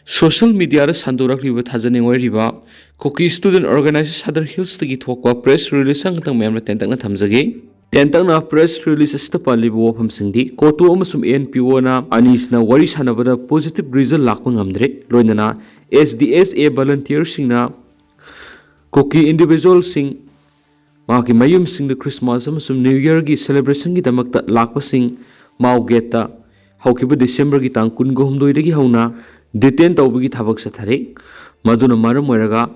Social media sandorakliba thajani oiriba Kuki student organizers Southern Hills tagi thokwa press release ang tang memra tentang na thamjage tentang na press release asta palibo wafam singdi kotu amasum NPO na anis na wari sanabada positive result lakpa ngamdre loinana SDSA volunteer singna Kuki individual sing maki mayum sing the Christmas amasum New Year gi celebration gi damakta lakpa sing maugeta haukiba December gi tang kun go humdoi dagi hauna detain tawbagi thabak sathare maduna maram oiraga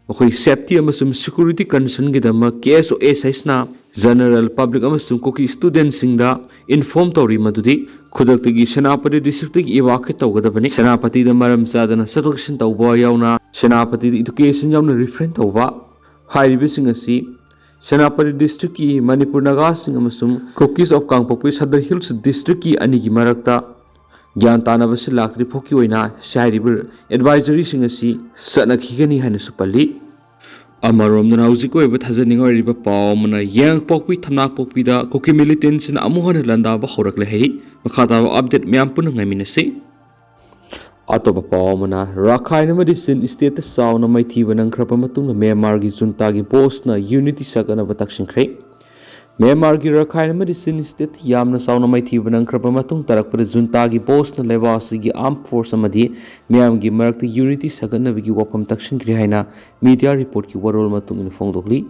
अखोई safety अमसुम security concern गिदमा KSOS ना general public अमसुम Kuki student सिंगदा inform तौरी मदुदी खुदक्तगी Senapati district की इवाके तौगदबनी सेनापति द मरम चादना सदक्शन तौबा यावना सेनापति एजुकेशन यावना रिफरेंस तौबा हाइरिबसिंग असि सेनापति डिस्ट्रिक्ट की मणिपुर नागा सिंग अमसुम कुकीज ऑफ कांगपोकपी सदर हिल्स डिस्ट्रिक्ट की अनिगी मरक्ता ज्ञान तानबसे लाक्री फोकी ओइना साइरिबर एडवाइजरी सिंग असि सनखिगनी हाने सुपल्ली अमरोमना हौजिक ओइबा थाजनिंग ओइरिबा पावमना यांग पोकपी थना पोकपीदा कुकी मिलिटेंट्स न अमुहन लंदाबा हौरकले हेरि मखाता अपडेट म्याम पुन ngaiminase अतोबा पावमना राखाइन मेडिसिन स्टेट साउन मैथीबा नंख्रबा मतुंग म्यांमार गी जुंता गी बोस न यूनिटी सकना बतक्षिंख्रे म्यांमार की रखाइन मेडिसिन स्टेट यामना साउन मैथीबा नंख्रबा मतुंग तरकपद जुंता गी बोस न लेवासी गी आर्म फोर्स अमदी म्याम गी मरक्त यूनिटी सकना बिगी वफम तक्षिंख्रे हाइना मीडिया रिपोर्ट की वरोल मतुंग इन फोंगदोकली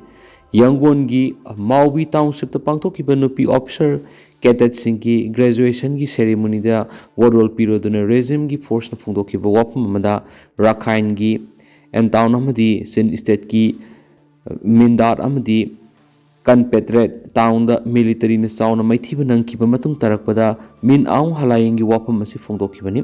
यांगोन गी माउबी टाउनशिप त पांगथोकिबा नुपी ऑफिसर कैडेट सिंह की ग्रेजुएशन की सेरेमनी दा वरोल पीरोदुना रेजिम की फोर्स न फोंगदोकिबा वफम अमदा रखाइन गी एन टाउन अमदी सिन स्टेट की मिंदार अमदी कनपेट्रेट टाउन द मिलिटरी न साउन मैथीबा नंखिबा मतुंग तरकपदा मिन आउ हलायंगी वफम असी फोंगदोकिबनी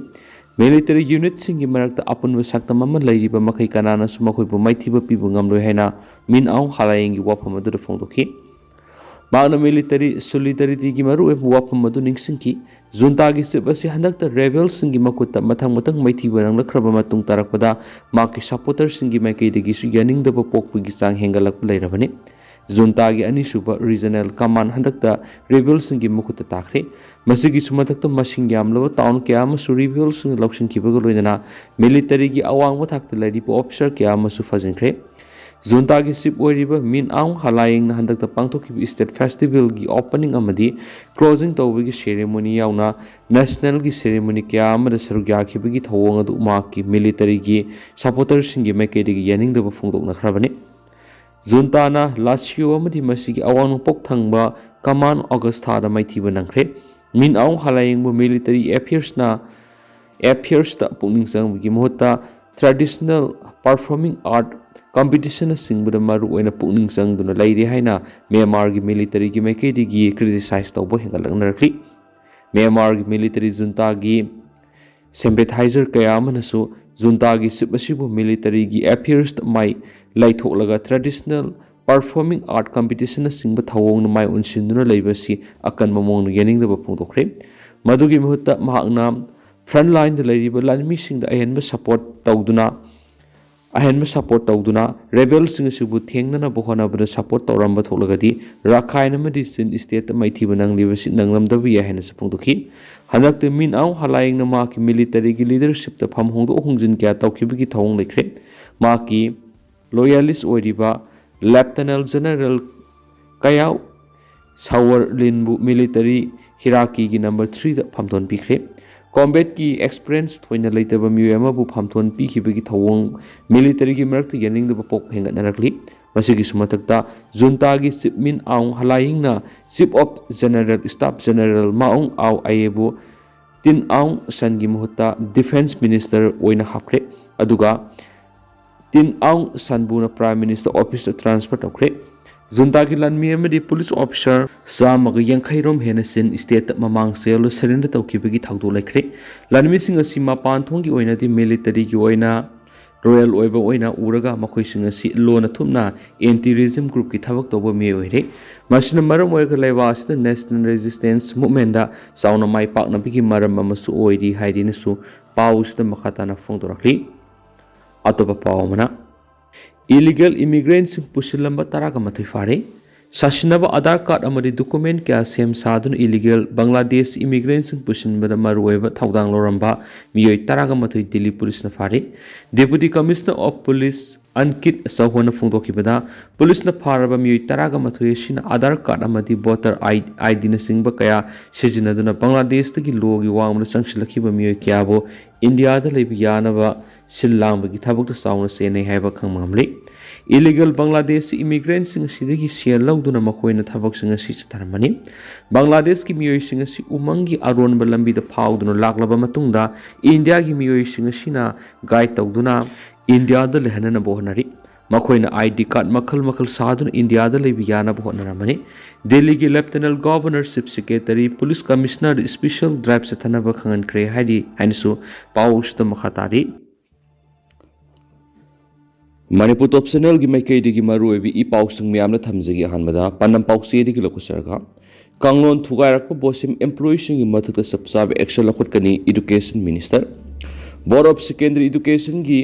मिलिटरी यूनिट सिंगी मरक्ता अपुनबा सक्तम अमा लैरिबा मखै कनाना सु मखोइबु मैथीबा पिबु ngamloi haina min आउ हलायंगी वफम अदु फोंगदोखि मागना मिलिटरी सोलिडरिटी की मरु एबु वफम अदु निंगसिंकी जुंता गी सिप असी हंदकता रेबेल सिंगी मकुत्ता मथंग मथंग मैथीबा नंगलखरबा मतुंग तरकपदा माकी सपोर्टर सिंगी मैकैदगी सु यानिंगदबा पोकपुगी चांग हेंगलक लैरबनी जुंता की अनिसुबा रीजनल कमान हंदकता रेबेल सिंगी मुकुत्ता ताखरे मसिगी सुमथकता मसिंग यामलबा टाउन क्या मसु रेबेल सिंग लौसिंखिबगा लोइना मिलिटरी की अवांग मथाक्ता लैरिबा ऑफिसर क्या मसु फजिंख्रे जुंता की सिप ओइरिबा मिन आउ हलायंग हंदकता पांगथोकिबा स्टेट फेस्टिवल की ओपनिंग अमदी क्लोजिंग तौबगी सेरेमनी यावना नेशनल की सेरेमनी क्या अमदा सरुक याखिबगी थवंग अदु माकी मिलिटरी की सपोर्टर सिंगी मैकैदगी यानिंगदबा फोंगदोकनखरबनी जुंताना लासियो अमदी मसिगी अवांग पोक थंगबा कमान अगस्त थादा मैथीबा नंख्रे मिन आउ हलायंगबु मिलिटरी अफेयर्स ता पुनिंग संगबगी मोहता ट्रेडिशनल परफॉर्मिंग आर्ट कंपटीशन सिंगबदा मारू ओइना पुनिंग संगदुना लैरि हाइना म्यांमार की मिलिटरी की मैकैदगी क्रिटिसाइज तौबो हेंगलंगनरखि म्यांमार की मिलिटरी जुंता की सिंपैथाइजर कया अमनसु जुंता की सिप असिबु मिलिटरी की अफेयर्स माई लाइथोलगा ट्रेडिशनल परफॉर्मिंग आर्ट कंपटीशन सिंगबा थवोंग माई उनसिंदुना लैबसी अकन ममोंग यानिंगदबा फोंदोखरे मदुगी मुहूर्त महाकना फ्रंट लाइन द लैरिबा लानमी सिंग द अहेनबा सपोर्ट तौदुना रेबेल सिंग सिबु थेंगना बहोनाबदा सपोर्ट तौरंबा थोलगदी राखाइन अमदी सिन स्टेट मैथीबा नंगलिबसी नंगलमदबा याहेना सपोंदोखि हनक मिन आउ हलायंग माकी मिलिटरी की लीडरशिप त फम होंदो होंजिन क्या तौखिबगी थौंग लेख्रे माकी लॉयलिस्ट ओइरिबा लेफ्टिनेंट जनरल कयाउ सावर लिनबु मिलिटरी हिराकी की नंबर 3 द फमथोन पिख्रे कॉम्बैट की एक्सपीरियंस थोइना लेतबा मियमाबु फमथोन पिखिबगी थौंग मिलिटरी की मरक्त यानिंगदबा पोक हेंगनरखली मसिगी सुमतकता जुंता की चिफ मिन आउ हलायंगना chief of general staff general Maung आउ आएबु तिन आउ सन की मुहूर्ता डिफेंस मिनिस्टर ओइना हापख्रे अदुगा तिन आउ सनबुना प्राइम मिनिस्टर ऑफिस ट्रांसफर तौख्रे जुंता की लानमी अमदी पुलिस ऑफिसर चामग यांखैरोम हेन सिन स्टेट ममांग सेल सरेंडर तौखिबगी थौदो लेख्रे लानमी सिंग असि मपान थोंगी ओइनादि मिलिटरी की ओइना रॉयल ओइबा ओइना उरगा मखोइ सिंग असि लोन थुमना एंटी रेजिम ग्रुप की थबक तौबा मे ओइरे मसिना मरम ओइगा लेवासिदा नेशनल रेजिस्टेंस मूवमेंट दा साउना माइ पाकनबिगी मरम अमसु ओइरि हाइदिनसु पाउसदा मखाताना फोंदोरखली अतोबा पावमना इलीगल इमिग्रेंट्स पुसिलंबा तरागा मथै फारे Sasinaba Aadhaar card amadi document kya sem sadun illegal Bangladesh immigrants pusinbada marueba thaudang loramba miyoi taraga mathoi Delhi police na fari. Deputy Commissioner of Police Ankit Sahwana phongdokibada police na faraba miyoi taraga mathoi sina Aadhaar card amadi voter ID na singba kaya sijinaduna Bangladesh tagi logi wangmana sangsilakiba miyoi kyabo India da lebi yanaba sillang gi thabuk ta sauna sene haiba khangmamli. Illegal Bangladesh immigrants sing sidagi share lauduna makoina thabak sing si chatarmani Bangladesh ki miyoi sing si umangi aron balambi da phauduna laklaba matungda India ki miyoi sing sina guide tawduna India da lehanana bohnari makoina ID card makhal saduna India da lebi yana bohnaramani Delhi ki Lieutenant Governor Chief Secretary Police Commissioner Special Drive sathanaba khanghan kre hairi hainisu paus da makhatari Manipur optional gi maikei digi maru ebi I pausung miamna thamjagi hanmada panam pausi digi lokusarga kanglon thugairakpa BOSEM employees gi mathukta sabsab action lakhut Education Minister Board of Secondary Education gi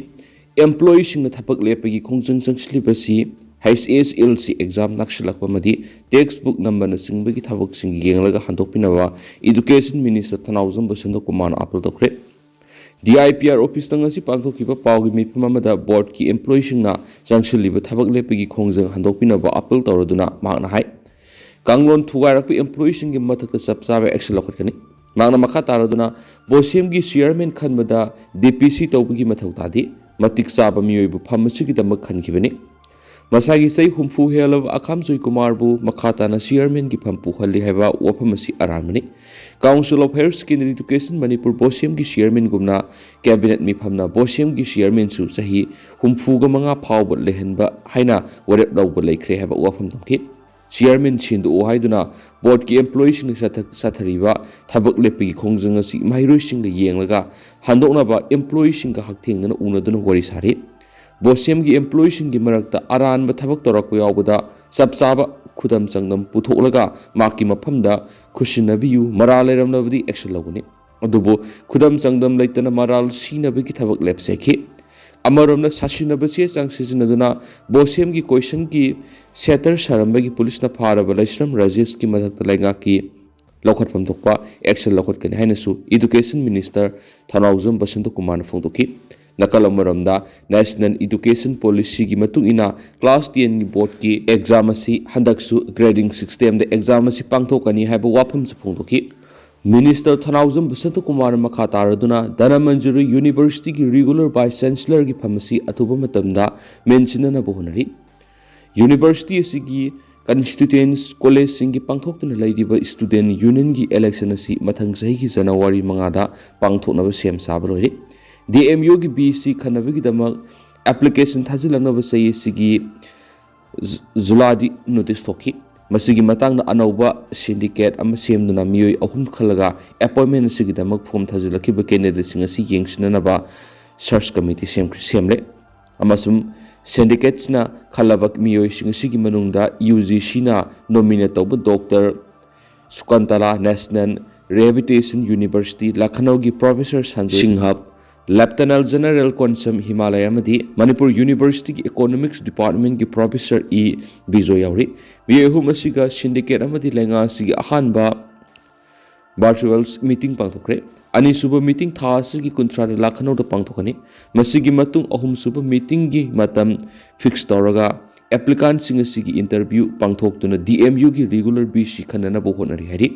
employees na thapak lepagi khongjang sangslibasi HSLC exam nakshilakpa madi textbook number na singbagi thabak sing yenglaga handokpinawa Education Minister Thanaujam Basanta Kumar apel dokre DIPR office tangasi pangthokiba pawgi mipamamada board ki employees na jangshiliba thabak lepagi khongjang handokpinaba apel tawraduna magna hai kanglon thugairakpa employees gi mathakta sabsabe action lakhut magna makha taraduna BOSEM gi chairman khanbada DPC tawbagi mathautadi matik saba miyoibu phamasi gi damak khankibani masagi sei humfu helab akhamsoi kumarbu makhata na chairman gi phampu khalli haiba waphamasi aramani Council of Higher Secondary Education Manipur BOSEM gi chairman gumna cabinet mi phamna BOSEM gi chairman su sahi humfu ga manga phawbot lehenba haina warep lawba leikre haiba wafam tamki chairman chindu o haiduna board ki employees ni sathariba thabak lepi khongjang asi mairoi sing yenglaga handoknaba employees sing ga hakthengna unaduna wari sari BOSEM gi employees gi marakta aran ba thabak torakko yawbada sabsaba khudam changnam putholaga maki maphamda khushinabiyu maral leramnabadi action lawuni adubo khudam changdam leitana maral sinabagi thabak lepsekhi amaromna sasinabase changsijinaduna BOSEM gi question ki setter sarambagi police na pharaba laisram rajesh ki mathakta lainga ki lokhatpam thokpa action lokhatkani hainasu Education Minister Thanaujam Basanta Kumar na phongtoki nakal amaramda National Education Policy gi matung ina class 10 ni board ki exam asi handaksu grading system de exam asi pangthokani haiba wafam sa phongtoki Minister Thanaujam Basanta Kumar makha taraduna Danamanjuri University ki regular vice chancellor gi phamasi athuba matamda mentionana bohonari University asigi constituents college singi pangthokna laidiba student union gi election asi mathang sahi gi January mangada pangthoknaba sem sabalori DMU gi BC khanabigi damak application thajilanaba sayi sigi Zuladi notice thoki masigi matangna anauba syndicate ama semduna miyoi ahum khalaga appointment sigi damak form thajilakiba candidate singa si yengsinanaba search committee semle amasum syndicates na khalabak miyoi singa sigi manungda UGC na nominate tawba Dr. Sukantala National Rehabilitation University Lucknow gi Professor Sanjay Singhap Lieutenant General Konsam Himalaya Madi Manipur University Economics Department ki Professor E. Bijoy Yauri Biyehu Masiga Syndicate Amadi Lenga Sigi Ahanba virtual meeting pangthokre ani suba meeting tha sigi kuntra Lucknow da pangthokani masigi matung ahum suba meeting gi matam fix tawraga applicant sing sigi interview pangthoktuna DMU gi regular BC khanana bo honari hari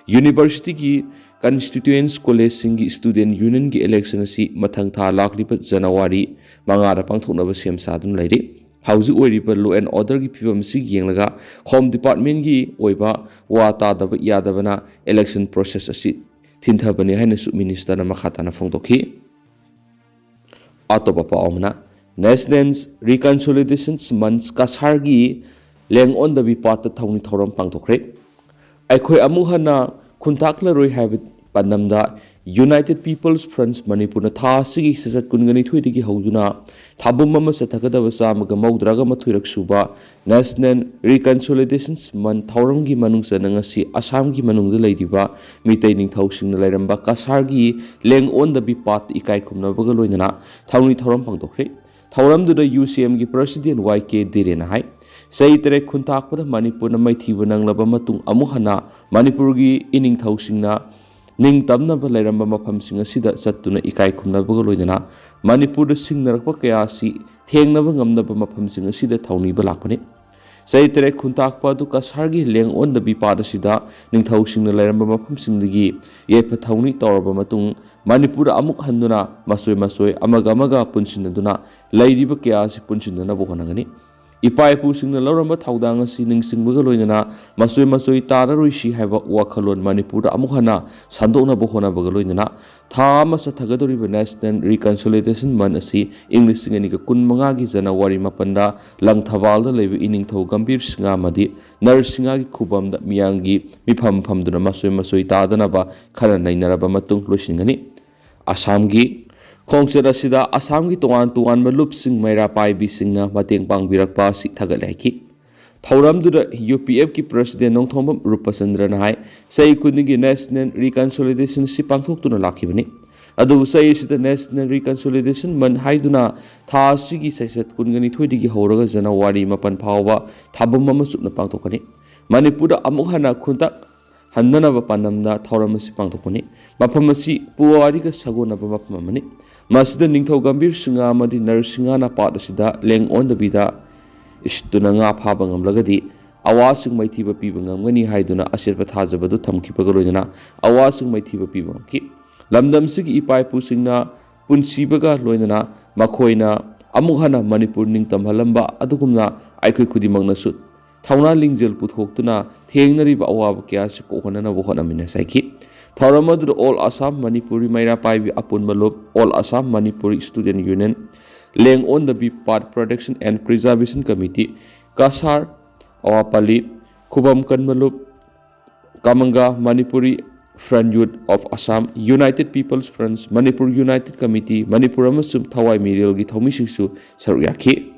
University ki constituents college singi student union gi election asi mathang tha laklipa January mangara pangthoknaba sem sadun lairi hauji oiriba law and order gi phibam si yenglaga home department gi oiba wa ta daba yadabana election process asi thinthabani haina su minister na makhata na phongtokhi atopa paomna national reconciliation months kasargi leng on the part thawni thoram pangthokre aikhoi amuhana khuntakla roi have panamda United People's Front Manipur na tha sigi sasat kungani thoidigi hauduna thabum mama sathakada wasamaga maudraga mathuirak suba National Reconciliation Month thauramgi manungsa nangasi Assam gi manungda leidiba mitai ningthausing lairamba kasargi leng on the bipat ikai khumna baga loinana thauni thauram pangtokre thauram du UCM gi president YK Direna hai ꯆꯍꯤ 3 ꯈꯨꯟꯇꯥꯛꯄꯗ ꯃꯅꯤꯄꯨꯔꯅ ꯃꯥꯏꯊꯤꯕ ꯅꯪꯂꯕ ꯃꯇꯨꯡ ꯑꯃꯨꯛ ꯍꯟꯅ ꯃꯅꯤꯄꯨꯔꯒꯤ ꯏꯅꯤꯡꯊꯧꯁꯤꯡꯅ ꯅꯤꯡꯇꯝꯅꯕ ꯂꯩꯔꯝꯕ ꯃꯐꯝꯁꯤꯡ ꯑꯁꯤꯗ ꯆꯠꯇꯨꯅ ꯏꯀꯥꯏ ꯈꯨꯝꯅꯕꯒ ꯂꯣꯏꯅꯅ ꯃꯅꯤꯄꯨꯔꯗ ꯁꯤꯡꯅꯔꯛꯄ ꯀꯌꯥ ꯑꯁꯤ ꯊꯦꯡꯅꯕ ꯉꯝꯅꯕ ꯃꯐꯝꯁꯤꯡ ꯑꯁꯤꯗ ꯊꯧꯅꯤꯕ ꯂꯥꯛꯄꯅꯤ꯫ ꯆꯍꯤ 3 ꯈꯨꯟꯇꯥꯛꯄ ꯑꯗꯨ ꯀꯁꯥꯔꯒꯤ ꯂꯦꯡꯑꯣꯟꯗꯕꯤ ꯄꯥꯠ ꯑꯁꯤꯗ ꯅꯤꯡꯊꯧꯁꯤꯡꯅ ꯂꯩꯔꯝꯕ ꯃꯐꯝꯁꯤꯡꯗꯒꯤ ꯌꯦꯠꯄ ꯊꯧꯅꯤ ꯇꯧꯔꯕ ꯃꯇꯨꯡ ꯃꯅꯤꯄꯨꯔꯗ ꯑꯃꯨꯛ ꯍꯟꯗꯨꯅ ꯃꯁꯣꯏ ꯑꯃꯒ ꯄꯨꯟꯁꯤꯟꯅꯗꯨꯅ ꯂꯩꯔꯤꯕ ꯀꯌꯥ ꯑꯁꯤ ꯄꯨꯟꯁꯤꯟꯅꯅꯕ ꯍꯣꯠꯅꯒꯅꯤ꯫ ꯏꯄꯥ ꯏꯄꯨꯁꯤꯡꯅ ꯂꯧꯔꯝꯕ ꯊꯧꯗꯥꯡ ꯑꯁꯤ ꯅꯤꯡꯁꯤꯡꯕꯒ ꯂꯣꯏꯅꯅ ꯃꯁꯣꯏ ꯇꯥꯔꯔꯣꯏꯁꯤ ꯍꯥꯏꯕ ꯋꯥꯈꯜꯂꯣꯟ ꯃꯅꯤꯄꯨꯔꯗ ꯑꯃꯨꯛ ꯍꯟꯅ ꯁꯟꯗꯣꯛꯅꯕ ꯍꯣꯠꯅꯕꯒ ꯂꯣꯏꯅꯅ ꯊꯥ ꯑꯃ ꯆꯠꯊꯒꯗꯧꯔꯤꯕ ꯅꯦꯁꯅꯦꯜ ꯔꯤꯀꯟꯁꯣꯂꯤꯗꯦꯁꯟ ꯃꯟꯊ ꯑꯁꯤ ꯏꯪ 2015ꯒꯤ ꯖꯅꯋꯥꯔꯤ 7ꯗ ꯂꯪꯊꯕꯥꯜꯗ ꯂꯩꯕ ꯏꯅꯤꯡꯊꯧ ꯒꯝꯚꯤꯔ ꯁꯤꯡꯍ ꯑꯃꯗꯤ ꯅꯔꯁꯤꯡꯍꯒꯤ ꯈꯨꯕꯝꯗ ꯃꯤꯌꯥꯝꯒꯤ ꯃꯤꯐꯝ ꯐꯝꯗꯨꯅ ꯃꯁꯣꯏ ꯇꯥꯗꯅꯕ ꯈꯟꯅ ꯅꯩꯅꯔꯕ ꯃꯇꯨꯡ ꯂꯣꯏꯁꯤꯟꯒꯅꯤ꯫ ꯑꯁꯥꯝꯒꯤ ꯈꯣꯡꯆꯠ ꯑꯁꯤꯗ ꯑꯁꯥꯝꯒꯤ ꯇꯣꯉꯥꯟ ꯇꯣꯉꯥꯟꯕ ꯂꯨꯞꯁꯤꯡ ꯃꯩꯔꯥ ꯄꯥꯏꯕꯤꯁꯤꯡꯅ ꯃꯇꯦꯡ ꯄꯥꯡꯕꯤꯔꯛꯄ ꯑꯁꯤ ꯊꯥꯒꯠꯂꯦ ꯍꯥꯏꯈꯤ꯫ ꯊꯧꯔꯝꯗꯨꯗ UPFꯀꯤ ꯄ꯭ꯔꯁꯤꯗꯦꯟ ꯅꯣꯡꯊꯣꯝꯕꯝ ꯔꯨꯄꯆꯟꯗ꯭ꯔꯅ ꯍꯥꯏ ꯆꯍꯤ ꯈꯨꯗꯤꯡꯒꯤ ꯅꯦꯁꯅꯦꯜ ꯔꯤꯀꯟꯁꯣꯂꯤꯗꯦꯁꯟ ꯑꯁꯤ ꯄꯥꯡꯊꯣꯛꯇꯨꯅ ꯂꯥꯛꯈꯤꯕꯅꯤ꯫ ꯑꯗꯨꯕꯨ ꯆꯍꯤ ꯑꯁꯤꯗ ꯅꯦꯁꯅꯦꯜ ꯔꯤꯀꯟꯁꯣꯂꯤꯗꯦꯁꯟ ꯃꯟꯊ ꯍꯥꯏꯗꯨꯅ ꯊꯥ ꯑꯁꯤꯒꯤ ꯆꯩꯆꯠ 22ꯗꯒꯤ ꯍꯧꯔꯒ ꯖꯅꯋꯥꯔꯤ 7 ꯐꯥꯎꯕ ꯊꯥꯕꯝ ꯑꯃ ꯆꯨꯞꯅ ꯄꯥꯡꯊꯣꯛꯀꯅꯤ꯫ ꯃꯅꯤꯄꯨꯔꯗ ꯑꯃꯨꯛ ꯍꯟꯅ ꯈꯨꯟꯇꯛ ꯍꯟꯅꯅꯕ ꯄꯥꯟꯗꯝꯗ ꯊꯧꯔꯝ ꯑꯁꯤ ꯄꯥꯡꯊꯣꯛꯄꯅꯤ꯫ ꯃꯐꯝ ꯑꯁꯤ ꯄꯨꯋꯥꯔꯤꯒ ꯁꯥꯒꯣꯟꯅꯕ ꯃꯐꯝ ꯑꯃꯅꯤ꯫ ꯃꯁꯤꯗ ꯅꯤꯡꯊꯧ ꯒꯝꯚꯤꯔ ꯁꯤꯡꯍ ꯑꯃꯗꯤ ꯅꯔꯁꯤꯡꯍꯅ ꯄꯥꯠ ꯑꯁꯤꯗ ꯂꯦꯡꯑꯣꯟꯗꯕꯤꯗ ꯏꯁꯤꯠꯇꯨꯅ ꯉꯥ ꯐꯥꯕ ꯉꯝꯂꯒꯗꯤ ꯑꯋꯥꯁꯤꯡ ꯃꯥꯏꯊꯤꯕ ꯄꯤꯕ ꯉꯝꯒꯅꯤ ꯍꯥꯏꯗꯨꯅ ꯑꯆꯦꯠꯄ ꯊꯥꯖꯕꯗꯨ ꯊꯝꯈꯤꯕꯒ ꯂꯣꯏꯅꯅ ꯑꯋꯥꯁꯤꯡ ꯃꯥꯏꯊꯤꯕ ꯄꯤꯕ ꯉꯝꯈꯤ꯫ ꯂꯝꯗꯝꯁꯤꯒꯤ ꯏꯄꯥ ꯏꯄꯨꯁꯤꯡꯅ ꯄꯨꯟꯁꯤꯕꯒ ꯂꯣꯏꯅꯅ ꯃꯈꯣꯏꯅ ꯑꯃꯨꯛ ꯍꯟꯅ ꯃꯅꯤꯄꯨꯔ ꯅꯤꯡꯇꯝꯍꯜꯂꯝꯕ ꯑꯗꯨꯒꯨꯝꯅ ꯑꯩꯈꯣꯏ ꯈꯨꯗꯤꯡꯃꯛꯅꯁꯨ ꯊꯧꯅꯥ ꯂꯤꯡꯖꯦꯜ ꯄꯨꯊꯣꯛꯇꯨꯅ ꯊꯦꯡꯅꯔꯤꯕ ꯑꯋꯥꯕ ꯀꯌꯥ ꯑꯁꯤ ꯀꯣꯛꯍꯟꯅꯅꯕ ꯍꯣꯠꯅꯃꯤꯟꯅꯁꯤ ꯍꯥꯏꯈꯤ꯫ ꯊꯧꯔꯝ ꯑꯗꯨꯗ ꯑꯣꯜ ꯑꯁꯥꯝ ꯃꯅꯤꯄꯨꯔꯤ ꯃꯩꯔꯥ ꯄꯥꯏꯕꯤ ꯑꯄꯨꯟꯕ ꯂꯨꯞ, all Assam Manipuri student union, ꯂꯦꯡꯑꯣꯟꯗꯕꯤ ꯄꯥꯠ ꯄ꯭ꯔꯣꯇꯦꯛꯁꯟ ꯑꯦꯟড ꯄ꯭ꯔꯤꯖꯥꯔꯕꯦꯁꯟ ꯀꯃꯤꯇꯤ, ꯀꯁꯥꯔ ꯑꯋꯥꯄꯜꯂꯤ, ꯈꯨꯕꯝ ꯀꯟꯕ ꯂꯨꯞ, ꯀꯃꯪꯒ Manipuri front youth of Assam, united peoples front, Manipur united committee, Manipur ꯑꯃꯁꯨꯡ ꯊꯋꯥꯏ ꯃꯤꯔꯦꯜꯒꯤ ꯊꯧꯃꯤꯁꯤꯡꯁꯨ ꯁꯔꯨꯛ ꯌꯥꯈꯤ꯫